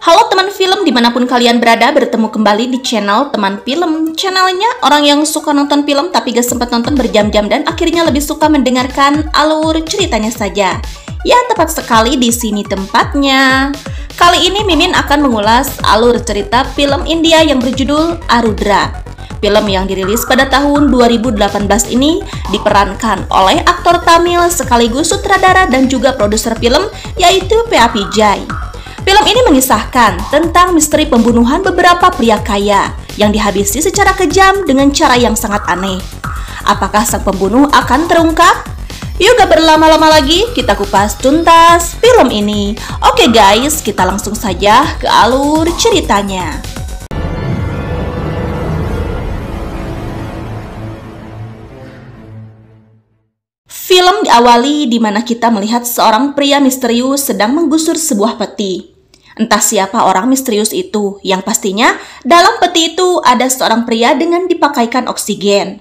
Halo teman film dimanapun kalian berada, bertemu kembali di channel Teman Film. Channelnya orang yang suka nonton film tapi gak sempat nonton berjam-jam dan akhirnya lebih suka mendengarkan alur ceritanya saja. Ya, tepat sekali di sini tempatnya. Kali ini Mimin akan mengulas alur cerita film India yang berjudul Arudra. Film yang dirilis pada tahun 2018 ini diperankan oleh aktor Tamil sekaligus sutradara dan juga produser film, yaitu P.A. Vijay. Film ini mengisahkan tentang misteri pembunuhan beberapa pria kaya yang dihabisi secara kejam dengan cara yang sangat aneh. Apakah sang pembunuh akan terungkap? Yuk gak berlama-lama lagi, kita kupas tuntas film ini. Oke guys, kita langsung saja ke alur ceritanya. Film diawali di mana kita melihat seorang pria misterius sedang menggusur sebuah peti. Entah siapa orang misterius itu, yang pastinya dalam peti itu ada seorang pria dengan dipakaikan oksigen.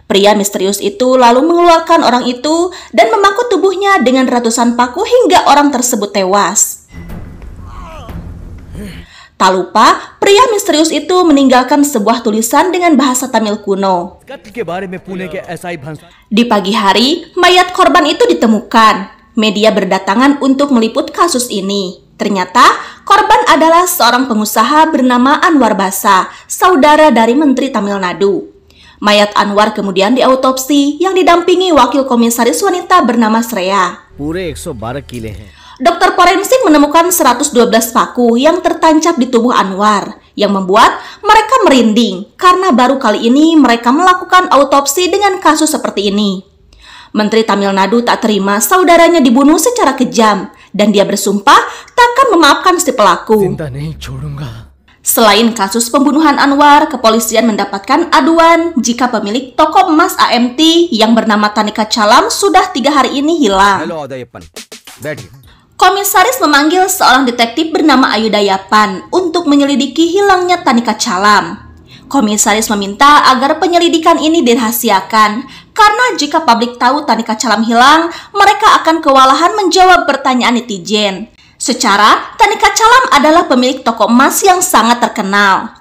Pria misterius itu lalu mengeluarkan orang itu dan memangkut tubuhnya dengan ratusan paku hingga orang tersebut tewas. Tak lupa, pria misterius itu meninggalkan sebuah tulisan dengan bahasa Tamil kuno. Di pagi hari, mayat korban itu ditemukan. Media berdatangan untuk meliput kasus ini. Ternyata, korban adalah seorang pengusaha bernama Anwar Basa, saudara dari Menteri Tamil Nadu. Mayat Anwar kemudian diautopsi yang didampingi wakil komisaris wanita bernama Shreya. Dokter forensik menemukan 112 paku yang tertancap di tubuh Anwar, yang membuat mereka merinding karena baru kali ini mereka melakukan autopsi dengan kasus seperti ini. Menteri Tamil Nadu tak terima saudaranya dibunuh secara kejam dan dia bersumpah takkan memaafkan si pelaku. Selain kasus pembunuhan Anwar, kepolisian mendapatkan aduan jika pemilik toko emas AMT yang bernama Tanika Chalam sudah 3 hari ini hilang. Komisaris memanggil seorang detektif bernama Ayudayapan untuk menyelidiki hilangnya Tanika Chalam. Komisaris meminta agar penyelidikan ini dirahasiakan karena jika publik tahu Tanika Chalam hilang, mereka akan kewalahan menjawab pertanyaan netizen. Secara, Tanika Chalam adalah pemilik toko emas yang sangat terkenal.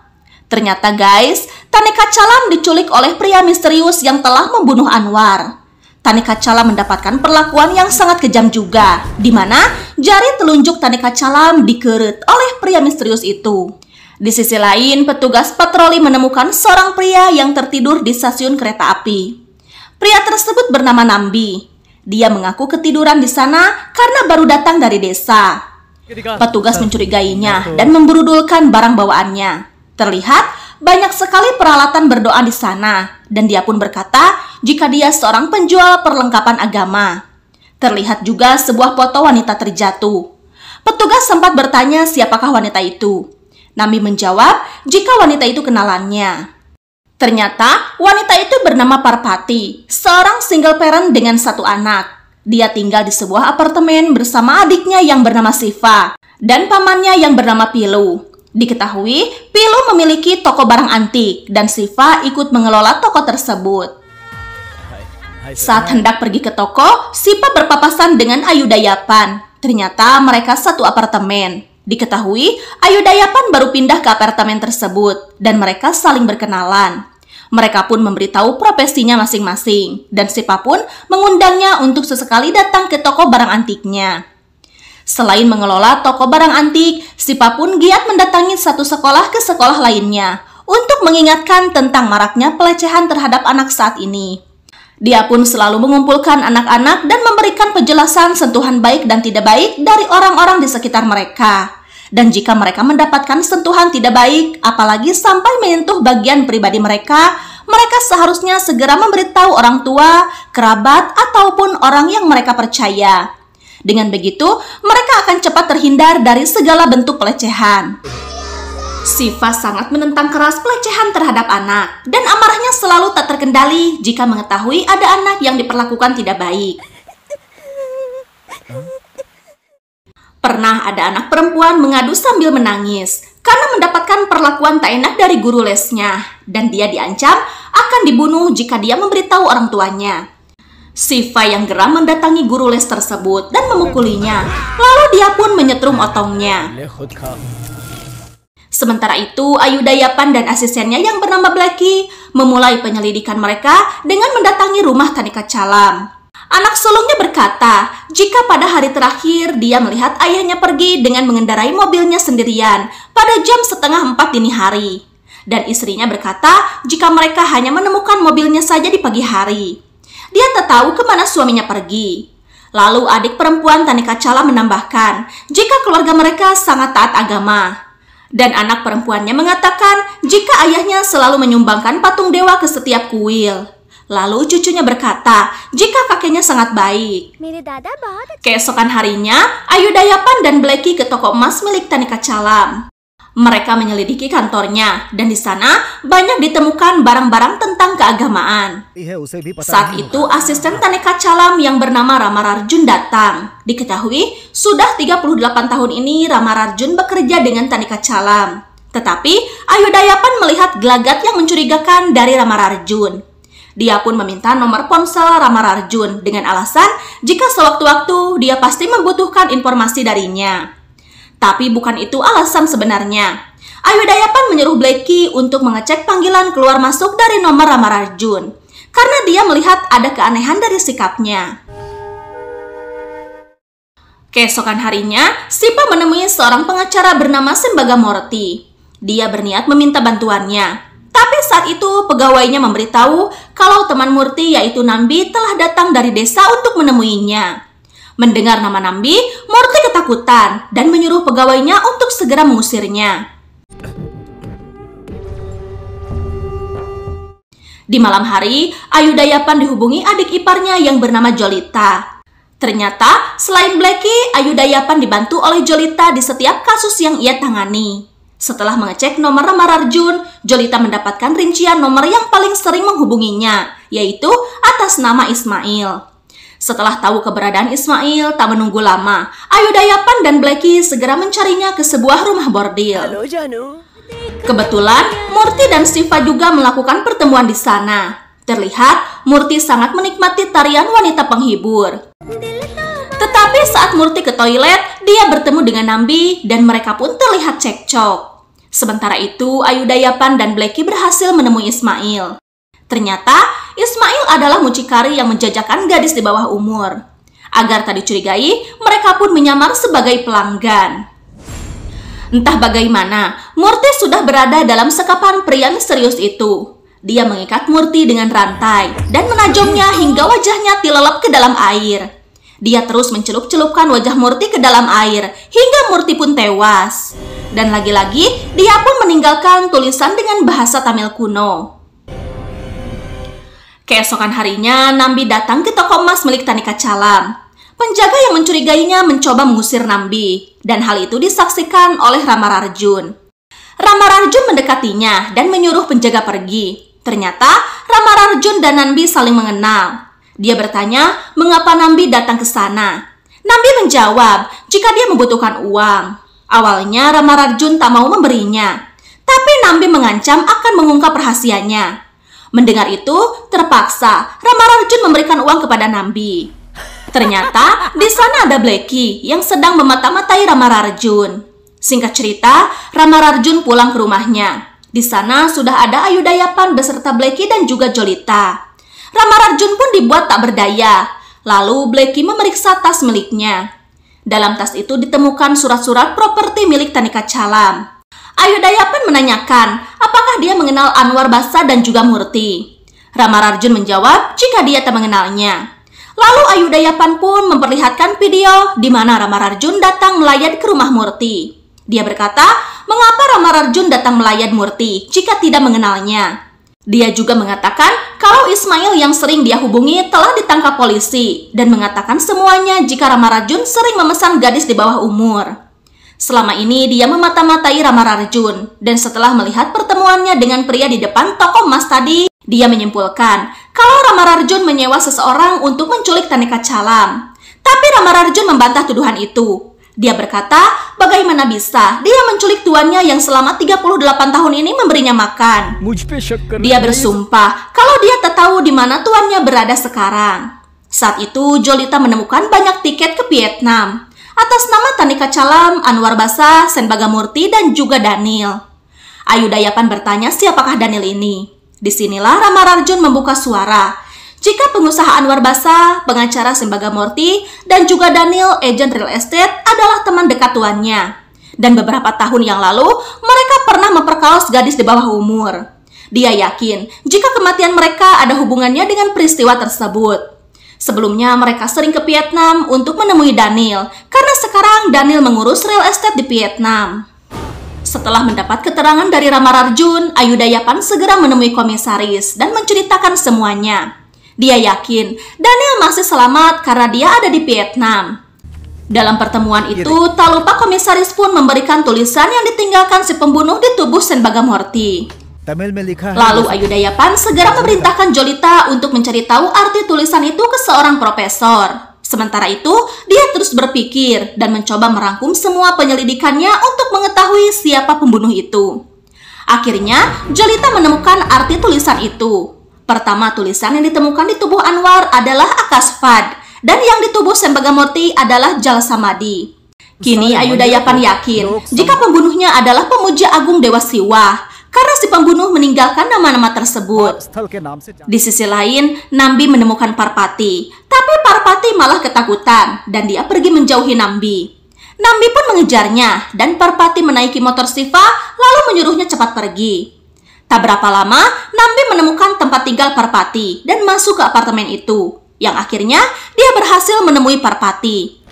Ternyata guys, Tanika Chalam diculik oleh pria misterius yang telah membunuh Anwar. Tanika Chalam mendapatkan perlakuan yang sangat kejam juga, di mana jari telunjuk Tanika Chalam dikerut oleh pria misterius itu. Di sisi lain, petugas patroli menemukan seorang pria yang tertidur di stasiun kereta api. Pria tersebut bernama Nambi. Dia mengaku ketiduran di sana karena baru datang dari desa. Petugas mencurigainya dan memburudulkan barang bawaannya. Terlihat banyak sekali peralatan berdoa di sana, dan dia pun berkata jika dia seorang penjual perlengkapan agama. Terlihat juga sebuah foto wanita terjatuh. Petugas sempat bertanya siapakah wanita itu. Nambi menjawab jika wanita itu kenalannya. Ternyata wanita itu bernama Parpati, seorang single parent dengan 1 anak. Dia tinggal di sebuah apartemen bersama adiknya yang bernama Siva dan pamannya yang bernama Pilu. Diketahui, Pilu memiliki toko barang antik dan Siva ikut mengelola toko tersebut. Saat hendak pergi ke toko, Siva berpapasan dengan Ayudayapan. Ternyata mereka satu apartemen. Diketahui, Ayudayapan baru pindah ke apartemen tersebut dan mereka saling berkenalan. Mereka pun memberitahu profesinya masing-masing dan Siva pun mengundangnya untuk sesekali datang ke toko barang antiknya. Selain mengelola toko barang antik, Siva pun giat mendatangi satu sekolah ke sekolah lainnya untuk mengingatkan tentang maraknya pelecehan terhadap anak saat ini. Dia pun selalu mengumpulkan anak-anak dan memberikan penjelasan sentuhan baik dan tidak baik dari orang-orang di sekitar mereka. Dan jika mereka mendapatkan sentuhan tidak baik, apalagi sampai menyentuh bagian pribadi mereka, mereka seharusnya segera memberitahu orang tua, kerabat, ataupun orang yang mereka percaya. Dengan begitu, mereka akan cepat terhindar dari segala bentuk pelecehan. Siva sangat menentang keras pelecehan terhadap anak, dan amarahnya selalu tak terkendali jika mengetahui ada anak yang diperlakukan tidak baik. Pernah ada anak perempuan mengadu sambil menangis karena mendapatkan perlakuan tak enak dari guru lesnya, dan dia diancam akan dibunuh jika dia memberitahu orang tuanya. Siva yang geram mendatangi guru les tersebut dan memukulinya, lalu dia pun menyetrum otongnya. Sementara itu, Ayu Dayapan dan asistennya yang bernama Blacky memulai penyelidikan mereka dengan mendatangi rumah Tanika Calam. Anak sulungnya berkata, jika pada hari terakhir dia melihat ayahnya pergi dengan mengendarai mobilnya sendirian pada jam 3:30 dini hari. Dan istrinya berkata, jika mereka hanya menemukan mobilnya saja di pagi hari. Dia tak tahu kemana suaminya pergi. Lalu adik perempuan Tanika Calam menambahkan, jika keluarga mereka sangat taat agama. Dan anak perempuannya mengatakan jika ayahnya selalu menyumbangkan patung dewa ke setiap kuil. Lalu cucunya berkata jika kakeknya sangat baik. Keesokan harinya, Ayu Dayapan dan Blacky ke toko emas milik Tanika Calam. Mereka menyelidiki kantornya dan di sana banyak ditemukan barang-barang tentang keagamaan. Saat itu asisten Tanika Calam yang bernama Ramararjun datang. Diketahui sudah 38 tahun ini Ramararjun bekerja dengan Tanika Calam. Tetapi Ayu Dayapan melihat gelagat yang mencurigakan dari Ramararjun. Dia pun meminta nomor ponsel Ramararjun dengan alasan jika sewaktu-waktu dia pasti membutuhkan informasi darinya. Tapi bukan itu alasan sebenarnya. Ayu Dayapan menyuruh Blacky untuk mengecek panggilan keluar masuk dari nomor Ramararjun karena dia melihat ada keanehan dari sikapnya. Keesokan harinya, Sipa menemui seorang pengacara bernama Sembagamorti. Dia berniat meminta bantuannya. Tapi saat itu pegawainya memberitahu kalau teman Murti yaitu Nambi telah datang dari desa untuk menemuinya. Mendengar nama Nambi, Murti ketakutan dan menyuruh pegawainya untuk segera mengusirnya. Di malam hari, Ayu Dayapan dihubungi adik iparnya yang bernama Jolita. Ternyata, selain Blacky, Ayu Dayapan dibantu oleh Jolita di setiap kasus yang ia tangani. Setelah mengecek nomor Ramararjun, Jolita mendapatkan rincian nomor yang paling sering menghubunginya, yaitu atas nama Ismail. Setelah tahu keberadaan Ismail, tak menunggu lama, Ayu Dayapan dan Blacky segera mencarinya ke sebuah rumah bordil. Kebetulan, Murti dan Siva juga melakukan pertemuan di sana. Terlihat, Murti sangat menikmati tarian wanita penghibur. Tetapi saat Murti ke toilet, dia bertemu dengan Nambi dan mereka pun terlihat cekcok. Sementara itu, Ayu Dayapan dan Blacky berhasil menemui Ismail. Ternyata, Ismail adalah mucikari yang menjajakan gadis di bawah umur. Agar tak dicurigai, mereka pun menyamar sebagai pelanggan. Entah bagaimana, Murti sudah berada dalam sekapan pria misterius itu. Dia mengikat Murti dengan rantai dan menajamnya hingga wajahnya dilelap ke dalam air. Dia terus mencelup-celupkan wajah Murti ke dalam air hingga Murti pun tewas. Dan lagi-lagi, dia pun meninggalkan tulisan dengan bahasa Tamil kuno. Keesokan harinya, Nambi datang ke toko emas milik Tanika Calam. Penjaga yang mencurigainya mencoba mengusir Nambi, dan hal itu disaksikan oleh Ramararjun. Ramararjun mendekatinya dan menyuruh penjaga pergi. Ternyata, Ramararjun dan Nambi saling mengenal. Dia bertanya mengapa Nambi datang ke sana. Nambi menjawab jika dia membutuhkan uang. Awalnya Ramararjun tak mau memberinya, tapi Nambi mengancam akan mengungkap rahasianya. Mendengar itu, terpaksa Ramararjun memberikan uang kepada Nambi. Ternyata di sana ada Blacky yang sedang memata-matai Ramararjun. Singkat cerita, Ramararjun pulang ke rumahnya. Di sana sudah ada Ayu Dayapan beserta Blacky dan juga Jolita. Ramararjun pun dibuat tak berdaya. Lalu Blacky memeriksa tas miliknya. Dalam tas itu ditemukan surat-surat properti milik Tanika Calam. Ayu Dayapan menanyakan apakah dia mengenal Anwar Basa dan juga Murti. Ramararjun menjawab jika dia tak mengenalnya. Lalu Ayu Dayapan pun memperlihatkan video di mana Ramararjun datang melayat ke rumah Murti. Dia berkata, mengapa Ramararjun datang melayat Murti jika tidak mengenalnya? Dia juga mengatakan kalau Ismail yang sering dia hubungi telah ditangkap polisi dan mengatakan semuanya jika Ramararjun sering memesan gadis di bawah umur. Selama ini dia memata-matai Ramararjun dan setelah melihat pertemuannya dengan pria di depan toko emas tadi, dia menyimpulkan kalau Ramararjun menyewa seseorang untuk menculik Tanika Calam. Tapi Ramararjun membantah tuduhan itu. Dia berkata, bagaimana bisa dia menculik tuannya yang selama 38 tahun ini memberinya makan. Dia bersumpah kalau dia tak tahu di mana tuannya berada sekarang. Saat itu, Jolita menemukan banyak tiket ke Vietnam. atas nama Tanika Calam, Anwar Basa, Sen Bagamurti, dan juga Daniel. Ayu Dayapan bertanya siapakah Daniel ini. Disinilah Rama Rarjun membuka suara. Jika pengusaha Anwar Basa, pengacara Sen Bagamurti, dan juga Daniel, agen real estate adalah teman dekat tuannya. Dan beberapa tahun yang lalu, mereka pernah memperkaos gadis di bawah umur. Dia yakin jika kematian mereka ada hubungannya dengan peristiwa tersebut. Sebelumnya mereka sering ke Vietnam untuk menemui Daniel, karena sekarang Daniel mengurus real estate di Vietnam. Setelah mendapat keterangan dari Rama Rarjun, Ayu Dayapan segera menemui komisaris dan menceritakan semuanya. Dia yakin Daniel masih selamat karena dia ada di Vietnam. Dalam pertemuan itu, tak lupa komisaris pun memberikan tulisan yang ditinggalkan si pembunuh di tubuh Sen Bagamurti. Lalu Ayu Dayapan segera memerintahkan Jolita untuk mencari tahu arti tulisan itu ke seorang profesor. Sementara itu, dia terus berpikir dan mencoba merangkum semua penyelidikannya untuk mengetahui siapa pembunuh itu. Akhirnya, Jolita menemukan arti tulisan itu. Pertama, tulisan yang ditemukan di tubuh Anwar adalah Akasfad, dan yang di tubuh Sen Bagamurti adalah Jal Samadhi. Kini Ayu Dayapan yakin jika pembunuhnya adalah pemuja agung Dewa Siwa, karena si pembunuh meninggalkan nama-nama tersebut. Di sisi lain, Nambi menemukan Parpati, tapi Parpati malah ketakutan dan dia pergi menjauhi Nambi. Nambi pun mengejarnya dan Parpati menaiki motor Siva lalu menyuruhnya cepat pergi. Tak berapa lama, Nambi menemukan tempat tinggal Parpati dan masuk ke apartemen itu, yang akhirnya dia berhasil menemui Parpati.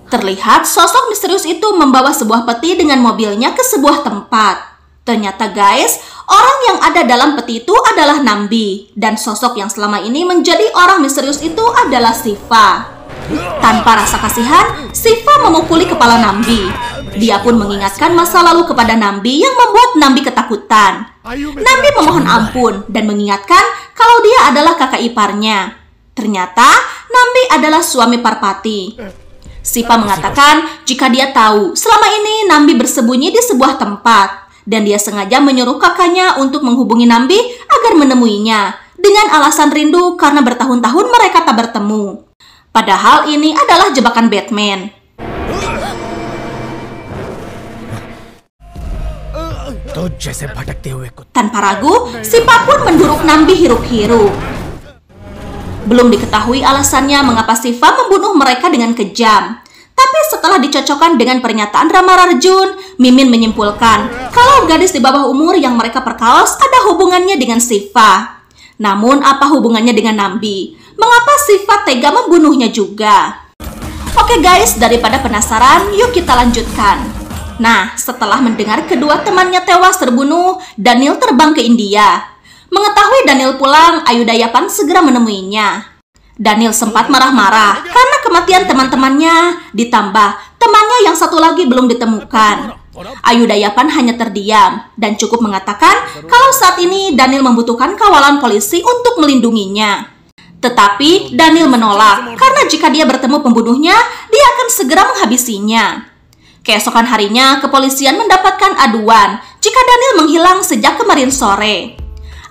Terlihat sosok misterius itu membawa sebuah peti dengan mobilnya ke sebuah tempat. Ternyata guys, orang yang ada dalam peti itu adalah Nambi, dan sosok yang selama ini menjadi orang misterius itu adalah Siva. Tanpa rasa kasihan, Siva memukuli kepala Nambi. Dia pun mengingatkan masa lalu kepada Nambi yang membuat Nambi ketakutan. Nambi memohon ampun dan mengingatkan kalau dia adalah kakak iparnya. Ternyata Nambi adalah suami Parpati. Siva mengatakan jika dia tahu selama ini Nambi bersembunyi di sebuah tempat. Dan dia sengaja menyuruh kakaknya untuk menghubungi Nambi agar menemuinya dengan alasan rindu karena bertahun-tahun mereka tak bertemu. Padahal ini adalah jebakan Batman. Tanpa ragu, Siva pun menduruk Nambi hiruk-hiruk. Belum diketahui alasannya mengapa Siva membunuh mereka dengan kejam. Tapi setelah dicocokkan dengan pernyataan Rama Rarjun, Mimin menyimpulkan kalau gadis di bawah umur yang mereka perkaos ada hubungannya dengan Siva. Namun apa hubungannya dengan Nambi? Mengapa Siva tega membunuhnya juga? Oke guys, daripada penasaran, yuk kita lanjutkan. Nah, setelah mendengar kedua temannya tewas terbunuh, Daniel terbang ke India. Mengetahui Daniel pulang, Ayu Dayapan segera menemuinya. Daniel sempat marah-marah karena kematian teman-temannya, ditambah temannya yang satu lagi belum ditemukan. Ayu Dayapan hanya terdiam dan cukup mengatakan kalau saat ini Daniel membutuhkan kawalan polisi untuk melindunginya. Tetapi Daniel menolak karena jika dia bertemu pembunuhnya, dia akan segera menghabisinya. Keesokan harinya, kepolisian mendapatkan aduan jika Daniel menghilang sejak kemarin sore.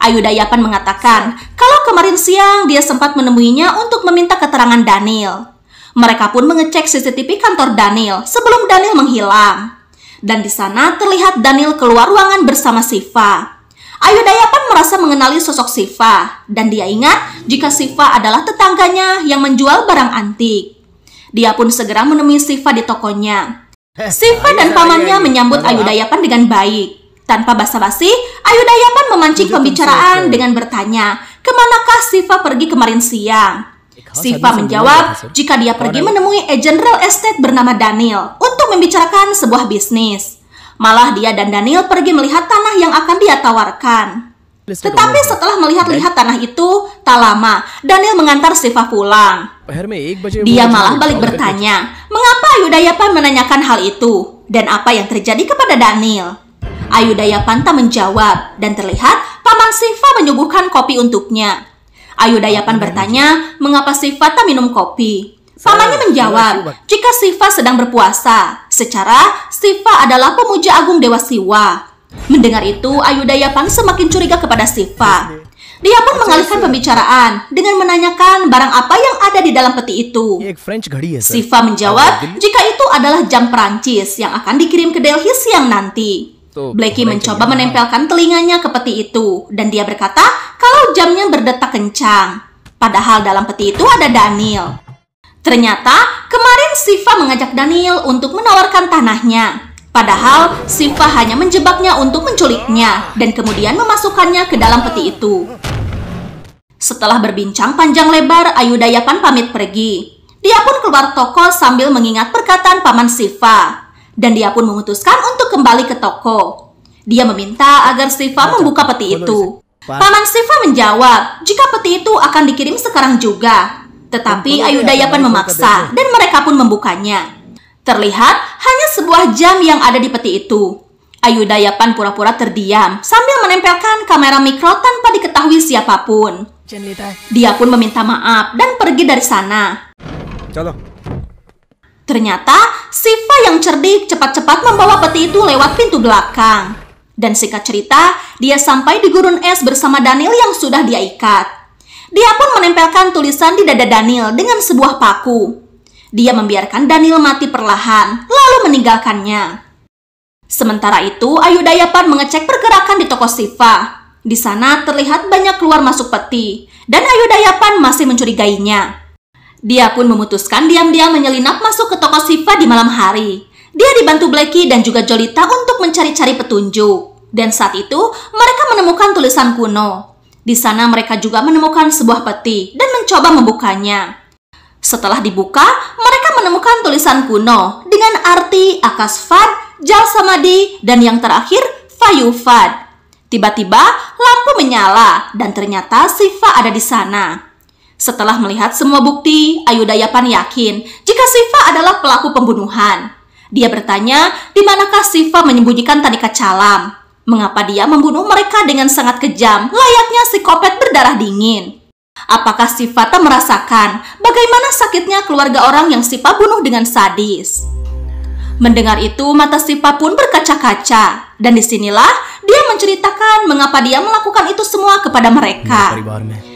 Ayu Dayapan mengatakan kalau kemarin siang dia sempat menemuinya untuk meminta keterangan Daniel. Mereka pun mengecek CCTV kantor Daniel sebelum Daniel menghilang. Dan di sana terlihat Daniel keluar ruangan bersama Siva. Ayu Dayapan merasa mengenali sosok Siva dan dia ingat jika Siva adalah tetangganya yang menjual barang antik. Dia pun segera menemui Siva di tokonya. Siva dan pamannya menyambut Ayu Dayapan dengan baik. Tanpa basa-basi, Ayu Dayapan memancing pembicaraan dengan bertanya, kemanakah Siva pergi kemarin siang? Siva menjawab jika dia pergi menemui agen real estate bernama Daniel untuk membicarakan sebuah bisnis. Malah dia dan Daniel pergi melihat tanah yang akan dia tawarkan. Tetapi setelah melihat-lihat tanah itu, tak lama Daniel mengantar Siva pulang. Dia malah balik bertanya, mengapa Ayu Dayapan menanyakan hal itu? Dan apa yang terjadi kepada Daniel? Ayu Dayapan tak menjawab dan terlihat paman Siva menyuguhkan kopi untuknya. Ayu Dayapan bertanya mengapa Siva tak minum kopi. Pamannya menjawab jika Siva sedang berpuasa. Secara Siva adalah pemuja agung Dewa Siwa. Mendengar itu Ayu Dayapan semakin curiga kepada Siva. Dia pun mengalihkan pembicaraan dengan menanyakan barang apa yang ada di dalam peti itu. Siva menjawab jika itu adalah jam Perancis yang akan dikirim ke Delhi siang nanti. Blackie mencoba menempelkan telinganya ke peti itu dan dia berkata kalau jamnya berdetak kencang. Padahal dalam peti itu ada Daniel. Ternyata kemarin Siva mengajak Daniel untuk menawarkan tanahnya. Padahal Siva hanya menjebaknya untuk menculiknya dan kemudian memasukkannya ke dalam peti itu. Setelah berbincang panjang lebar, Ayudayapan pamit pergi. Dia pun keluar toko sambil mengingat perkataan paman Siva. Dan dia pun memutuskan untuk kembali ke toko. Dia meminta agar Siva membuka peti itu. Paman Siva menjawab jika peti itu akan dikirim sekarang juga. Tetapi Ayudayapan memaksa dan mereka pun membukanya. Terlihat hanya sebuah jam yang ada di peti itu. Ayudayapan pura-pura terdiam sambil menempelkan kamera mikro tanpa diketahui siapapun. Dia pun meminta maaf dan pergi dari sana. Ternyata Siva yang cerdik cepat-cepat membawa peti itu lewat pintu belakang. Dan singkat cerita, dia sampai di gurun es bersama Daniel yang sudah dia ikat. Dia pun menempelkan tulisan di dada Daniel dengan sebuah paku. Dia membiarkan Daniel mati perlahan, lalu meninggalkannya. Sementara itu, Ayudayapan mengecek pergerakan di toko Siva. Di sana terlihat banyak keluar masuk peti, dan Ayudayapan masih mencurigainya. Dia pun memutuskan diam-diam menyelinap masuk ke toko Siva di malam hari. Dia dibantu Blackie dan juga Jolita untuk mencari-cari petunjuk. Dan saat itu, mereka menemukan tulisan kuno. Di sana mereka juga menemukan sebuah peti dan mencoba membukanya. Setelah dibuka, mereka menemukan tulisan kuno dengan arti Akasvad, Jal Samadhi, dan yang terakhir Fayuvad. Tiba-tiba lampu menyala dan ternyata Siva ada di sana. Setelah melihat semua bukti, Ayudayapan yakin jika Siva adalah pelaku pembunuhan. Dia bertanya di manakah Siva menyembunyikan Tanika Calam. Mengapa dia membunuh mereka dengan sangat kejam, layaknya psikopat berdarah dingin. Apakah Siva tak merasakan bagaimana sakitnya keluarga orang yang Siva bunuh dengan sadis? Mendengar itu, mata Siva pun berkaca-kaca. Dan disinilah dia menceritakan mengapa dia melakukan itu semua kepada mereka.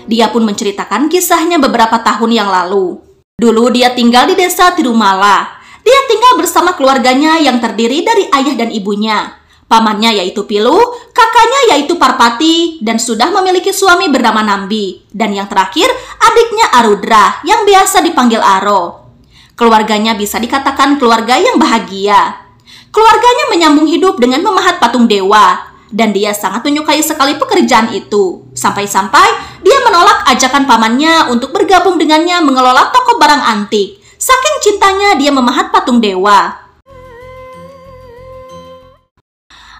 Dia pun menceritakan kisahnya beberapa tahun yang lalu. Dulu dia tinggal di desa Tirumala. Dia tinggal bersama keluarganya yang terdiri dari ayah dan ibunya. Pamannya yaitu Pilu, kakaknya yaitu Parpati, dan sudah memiliki suami bernama Nambi. Dan yang terakhir, adiknya Arudra yang biasa dipanggil Aro. Keluarganya bisa dikatakan keluarga yang bahagia. Keluarganya menyambung hidup dengan memahat patung dewa. Dan dia sangat menyukai sekali pekerjaan itu. Sampai-sampai dia menolak ajakan pamannya untuk bergabung dengannya mengelola toko barang antik. Saking cintanya dia memahat patung dewa.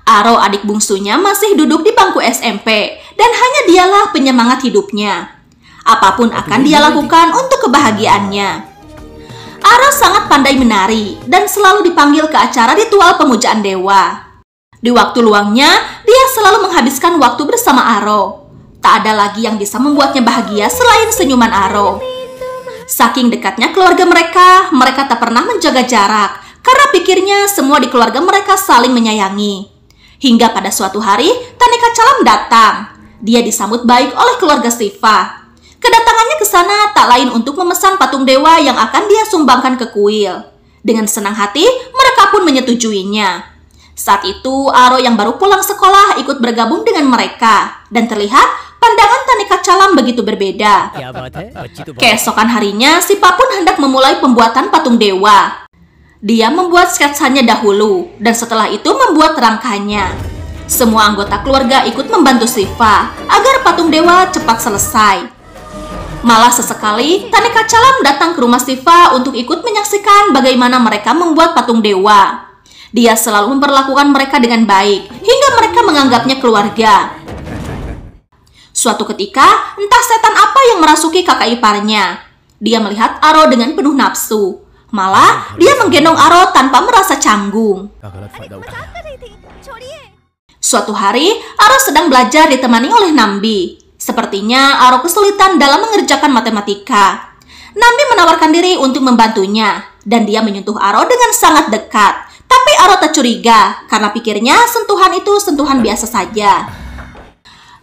Aro, adik bungsunya, masih duduk di bangku SMP dan hanya dialah penyemangat hidupnya. Apapun akan dia lakukan untuk kebahagiaannya. Aro sangat pandai menari dan selalu dipanggil ke acara ritual pemujaan dewa. Di waktu luangnya, dia selalu menghabiskan waktu bersama Aro. Tak ada lagi yang bisa membuatnya bahagia selain senyuman Aro. Saking dekatnya keluarga mereka, mereka tak pernah menjaga jarak karena pikirnya semua di keluarga mereka saling menyayangi. Hingga pada suatu hari, Tanika Calam datang. Dia disambut baik oleh keluarga Siva. Kedatangannya ke sana tak lain untuk memesan patung dewa yang akan dia sumbangkan ke kuil. Dengan senang hati, mereka pun menyetujuinya. Saat itu, Aro yang baru pulang sekolah ikut bergabung dengan mereka. Dan terlihat, pandangan Tanika Calam begitu berbeda. Keesokan harinya, Siva pun hendak memulai pembuatan patung dewa. Dia membuat sketsanya dahulu, dan setelah itu membuat rangkanya. Semua anggota keluarga ikut membantu Siva agar patung dewa cepat selesai. Malah sesekali, Tanika Calam datang ke rumah Siva untuk ikut menyaksikan bagaimana mereka membuat patung dewa. Dia selalu memperlakukan mereka dengan baik, hingga mereka menganggapnya keluarga. Suatu ketika, entah setan apa yang merasuki kakak iparnya. Dia melihat Aro dengan penuh nafsu. Malah, dia menggendong Aro tanpa merasa canggung. Suatu hari, Aro sedang belajar ditemani oleh Nambi. Sepertinya Aro kesulitan dalam mengerjakan matematika. Nambi menawarkan diri untuk membantunya, dan dia menyentuh Aro dengan sangat dekat. Tapi Aro tak curiga, karena pikirnya sentuhan itu sentuhan biasa saja.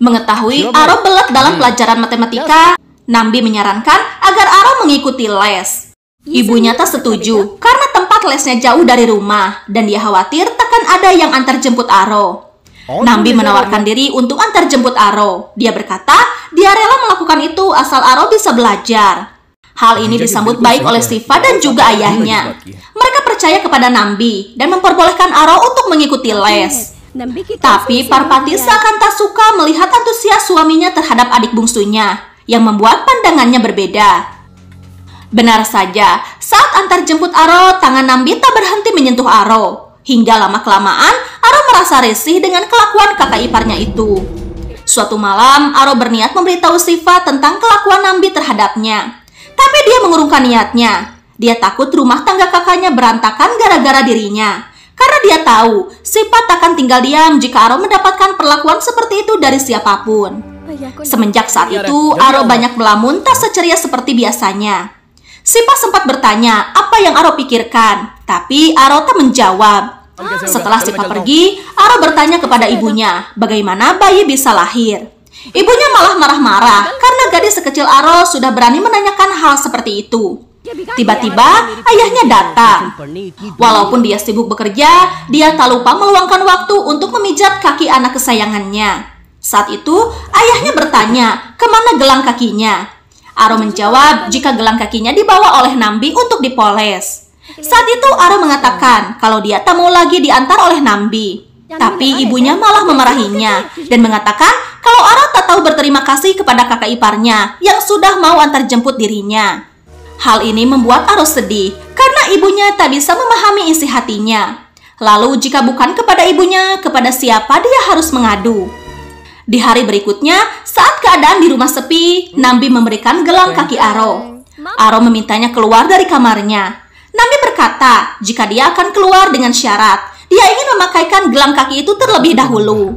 Mengetahui Aro belat dalam pelajaran matematika, Nambi menyarankan agar Aro mengikuti les. Ibunya tak setuju karena tempat lesnya jauh dari rumah dan dia khawatir takkan ada yang antar jemput Aro. Nambi menawarkan diri untuk antar jemput Aro. Dia berkata dia rela melakukan itu asal Aro bisa belajar. Hal ini disambut baik oleh Siva dan juga ayahnya. Mereka percaya kepada Nambi dan memperbolehkan Aro untuk mengikuti les. Tapi Parpati seakan tak suka melihat antusias suaminya terhadap adik bungsunya, yang membuat pandangannya berbeda. Benar saja, saat antar jemput Aro, tangan Nambi tak berhenti menyentuh Aro. Hingga lama-kelamaan, Aro merasa risih dengan kelakuan kakak iparnya itu. Suatu malam, Aro berniat memberitahu Siva tentang kelakuan Nambi terhadapnya. Tapi dia mengurungkan niatnya. Dia takut rumah tangga kakaknya berantakan gara-gara dirinya. Karena dia tahu, Siva takkan tinggal diam jika Aro mendapatkan perlakuan seperti itu dari siapapun. Semenjak saat itu, Aro banyak melamun tak seceria seperti biasanya. Siva sempat bertanya apa yang Aro pikirkan, tapi Aro tak menjawab. Setelah Siva pergi, Aro bertanya kepada ibunya bagaimana bayi bisa lahir. Ibunya malah marah-marah karena gadis sekecil Aro sudah berani menanyakan hal seperti itu. Tiba-tiba ayahnya datang. Walaupun dia sibuk bekerja, dia tak lupa meluangkan waktu untuk memijat kaki anak kesayangannya. Saat itu ayahnya bertanya kemana gelang kakinya. Aro menjawab jika gelang kakinya dibawa oleh Nambi untuk dipoles. Saat itu Aro mengatakan kalau dia tak mau lagi diantar oleh Nambi. Tapi ibunya malah memarahinya dan mengatakan kalau Aro tak tahu berterima kasih kepada kakak iparnya yang sudah mau antar jemput dirinya. Hal ini membuat Aro sedih karena ibunya tak bisa memahami isi hatinya. Lalu jika bukan kepada ibunya, kepada siapa dia harus mengadu? Di hari berikutnya, saat keadaan di rumah sepi, Nambi memberikan gelang kaki Aro. Aro memintanya keluar dari kamarnya. Nambi berkata jika dia akan keluar dengan syarat, dia ingin memakaikan gelang kaki itu terlebih dahulu.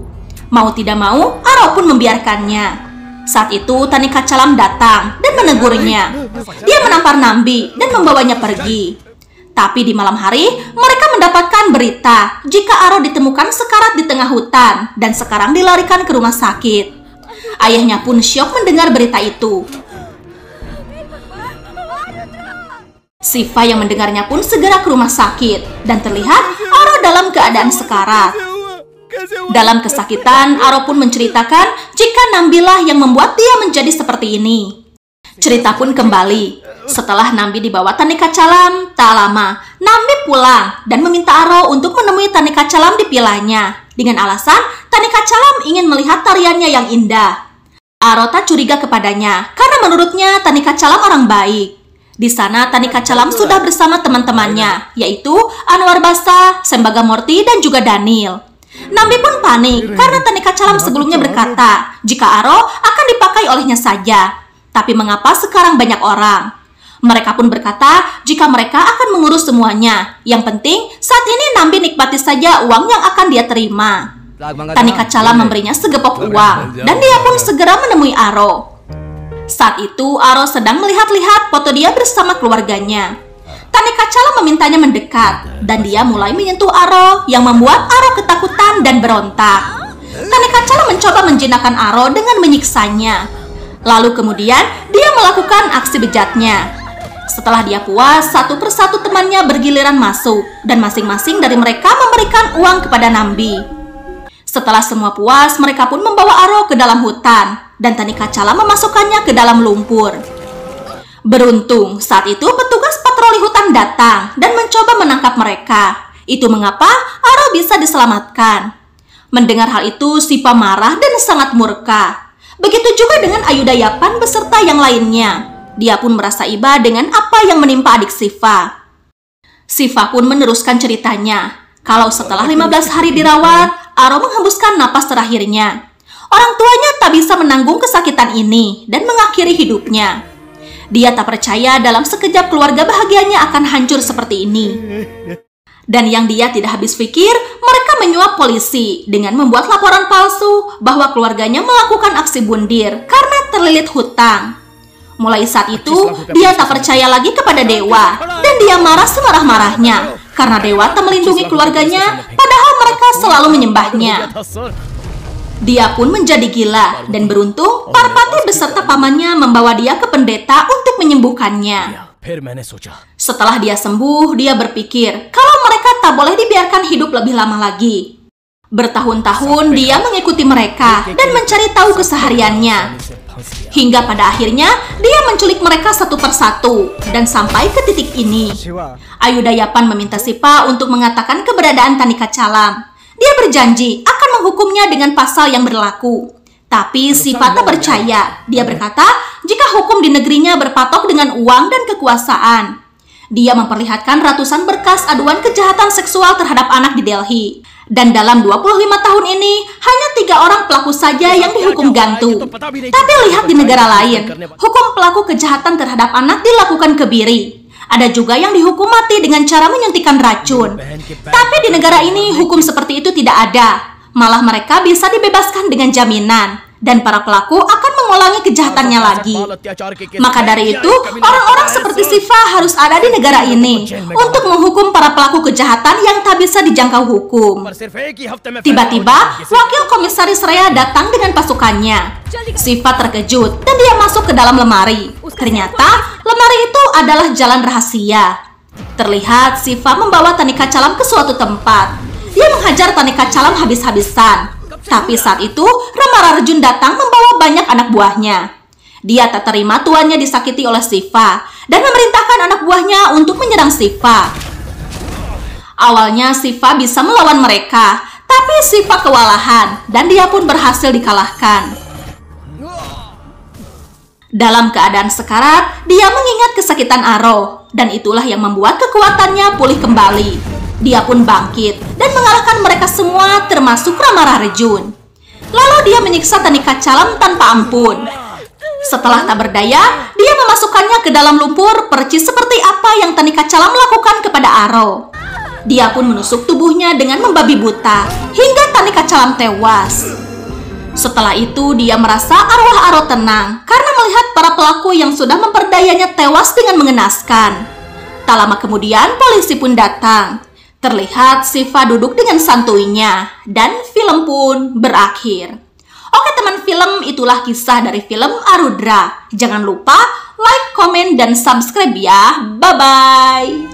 Mau tidak mau, Aro pun membiarkannya. Saat itu Tanika Calam datang dan menegurnya. Dia menampar Nambi dan membawanya pergi. Tapi di malam hari, mereka mendapatkan berita jika Aro ditemukan sekarat di tengah hutan dan sekarang dilarikan ke rumah sakit. Ayahnya pun syok mendengar berita itu. Siva yang mendengarnya pun segera ke rumah sakit dan terlihat Aro dalam keadaan sekarat. Dalam kesakitan, Aro pun menceritakan jika Nambilah yang membuat dia menjadi seperti ini. Cerita pun kembali. Setelah Nambi dibawa Tanika Calam, tak lama, Nambi pulang dan meminta Aro untuk menemui Tanika Calam di vilanya. Dengan alasan, Tanika Calam ingin melihat tariannya yang indah. Aro tak curiga kepadanya, karena menurutnya Tanika Calam orang baik. Di sana, Tanika Calam sudah bersama teman-temannya, yaitu Anwar Basa, Sembagamorti, dan juga Daniel. Nambi pun panik karena Tanika Calam sebelumnya berkata jika Aro akan dipakai olehnya saja. Tapi mengapa sekarang banyak orang? Mereka pun berkata jika mereka akan mengurus semuanya. Yang penting saat ini Nambi nikmati saja uang yang akan dia terima. Tanika Calam memberinya segepok uang dan dia pun segera menemui Aro. Saat itu Aro sedang melihat-lihat foto dia bersama keluarganya. Tanika Calam memintanya mendekat dan dia mulai menyentuh Aro yang membuat Aro ketakutan dan berontak. Tanika Calam mencoba menjinakkan Aro dengan menyiksanya. Lalu kemudian dia melakukan aksi bejatnya. Setelah dia puas, satu persatu temannya bergiliran masuk dan masing-masing dari mereka memberikan uang kepada Nambi. Setelah semua puas, mereka pun membawa Aro ke dalam hutan dan Tanika Calam memasukkannya ke dalam lumpur. Beruntung, saat itu petugas patroli hutan datang dan mencoba menangkap mereka. Itu mengapa Aro bisa diselamatkan. Mendengar hal itu, Siva marah dan sangat murka. Begitu juga dengan Ayudayapan beserta yang lainnya. Dia pun merasa iba dengan apa yang menimpa adik Siva. Siva pun meneruskan ceritanya. Kalau setelah 15 hari dirawat, Aro menghembuskan napas terakhirnya. Orang tuanya tak bisa menanggung kesakitan ini dan mengakhiri hidupnya. Dia tak percaya dalam sekejap keluarga bahagianya akan hancur seperti ini. Dan yang dia tidak habis pikir, mereka menyuap polisi dengan membuat laporan palsu bahwa keluarganya melakukan aksi bundir karena terlilit hutang. Mulai saat itu, dia tak percaya lagi kepada dewa dan dia marah semarah-marahnya karena dewa tak melindungi keluarganya padahal mereka selalu menyembahnya. Dia pun menjadi gila dan beruntung Parpati beserta pamannya membawa dia ke pendeta untuk menyembuhkannya. Setelah dia sembuh, dia berpikir kalau mereka tak boleh dibiarkan hidup lebih lama lagi. Bertahun-tahun dia mengikuti mereka dan mencari tahu kesehariannya. Hingga pada akhirnya dia menculik mereka satu persatu dan sampai ke titik ini. Ayudayapan meminta Siva untuk mengatakan keberadaan Tanika Calam. Dia berjanji akan menghukumnya dengan pasal yang berlaku. Tapi Siva tak percaya. Dia berkata jika hukum di negerinya berpatok dengan uang dan kekuasaan. Dia memperlihatkan ratusan berkas aduan kejahatan seksual terhadap anak di Delhi. Dan dalam 25 tahun ini, hanya 3 orang pelaku saja yang dihukum gantung. Tapi lihat di negara lain, hukum pelaku kejahatan terhadap anak dilakukan kebiri. Ada juga yang dihukum mati dengan cara menyuntikkan racun. Tapi di negara ini, hukum seperti itu tidak ada. Malah mereka bisa dibebaskan dengan jaminan. Dan para pelaku akan mengulangi kejahatannya lagi. Maka dari itu, orang-orang seperti Siva harus ada di negara ini untuk menghukum para pelaku kejahatan yang tak bisa dijangkau hukum. Tiba-tiba, wakil komisaris Rea datang dengan pasukannya. Siva terkejut dan dia masuk ke dalam lemari. Ternyata, lemari itu adalah jalan rahasia. Terlihat Siva membawa Tanika Calam ke suatu tempat. Dia menghajar Tanika Calam habis-habisan. Tapi saat itu, Ramararjun datang membawa banyak anak buahnya. Dia tak terima tuannya disakiti oleh Siva dan memerintahkan anak buahnya untuk menyerang Siva. Awalnya Siva bisa melawan mereka, tapi Siva kewalahan dan dia pun berhasil dikalahkan. Dalam keadaan sekarat, dia mengingat kesakitan Aro dan itulah yang membuat kekuatannya pulih kembali. Dia pun bangkit dan mengalahkan mereka semua termasuk Ramararjun. Lalu dia menyiksa Tanika Calam tanpa ampun. Setelah tak berdaya, dia memasukkannya ke dalam lumpur percis seperti apa yang Tanika Calam lakukan kepada Aro. Dia pun menusuk tubuhnya dengan membabi buta hingga Tanika Calam tewas. Setelah itu dia merasa arwah Aro tenang karena melihat para pelaku yang sudah memperdayanya tewas dengan mengenaskan. Tak lama kemudian polisi pun datang. Terlihat Siva duduk dengan santuinya dan film pun berakhir. Oke teman film, itulah kisah dari film Arudra. Jangan lupa like, komen, dan subscribe ya. Bye-bye.